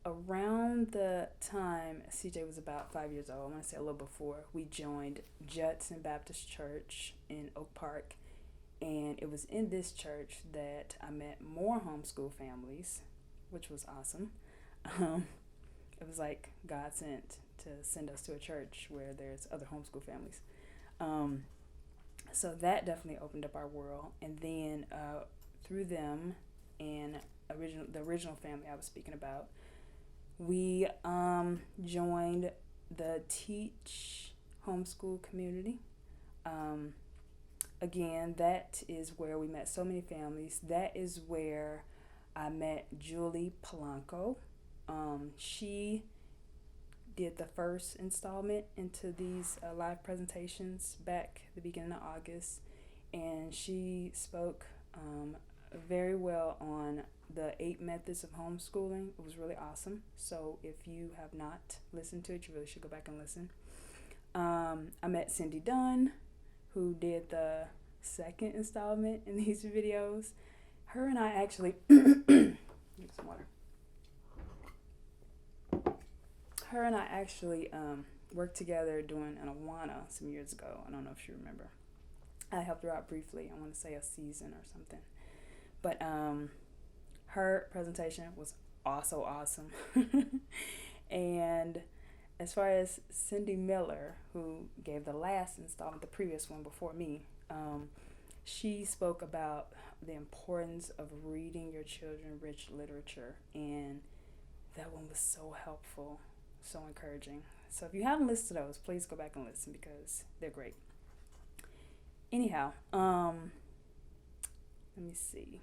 around the time CJ was about 5 years old, I want to say a little before, we joined Judson Baptist Church in Oak Park. And it was in this church that I met more homeschool families, which was awesome. Um, it was like God sent to send us to a church where there's other homeschool families. Um, so that definitely opened up our world. And then through them and the original family I was speaking about, we joined the Teach homeschool community. Um, Again, that is where we met so many families. That is where I met Julie Polanco. She did the first installment into these live presentations back at the beginning of August, and she spoke very well on the 8 methods of homeschooling. It was really awesome. So if you have not listened to it, you really should go back and listen. I met Cindy Dunn, who did the second installment in these videos. Her and I actually get some water. Her and I actually worked together doing an Awana some years ago. I don't know if you remember. I helped her out briefly. I want to say a season or something. But her presentation was also awesome. And as far as Cindy Miller, who gave the last installment, the previous one before me, she spoke about the importance of reading your children rich literature, and that one was so helpful, so encouraging. So if you haven't listened to those, please go back and listen because they're great. Anyhow, let me see.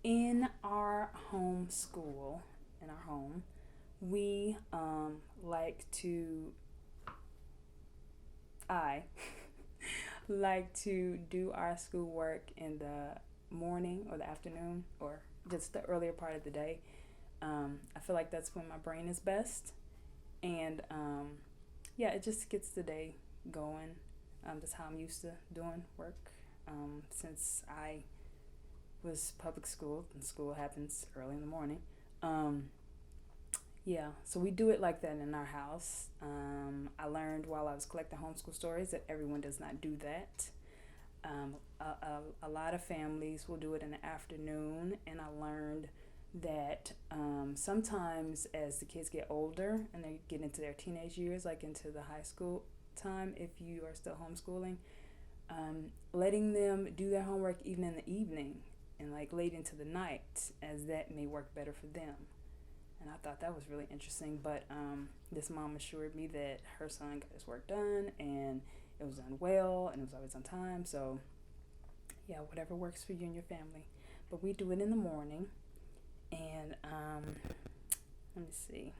In our home school, in our home, we like to, I like to do our schoolwork in the morning or the afternoon or just the earlier part of the day. I feel like that's when my brain is best. And yeah, it just gets the day going. That's how I'm used to doing work since I was public school and school happens early in the morning. Yeah, so we do it like that in our house. I learned while I was collecting homeschool stories that everyone does not do that. A lot of families will do it in the afternoon, and I learned that sometimes as the kids get older and they get into their teenage years, like into the high school time, if you are still homeschooling, letting them do their homework even in the evening and like late into the night, as that may work better for them. And I thought that was really interesting. But this mom assured me that her son got his work done and it was done well and it was always on time. So yeah, whatever works for you and your family. But we do it in the morning. And let me see.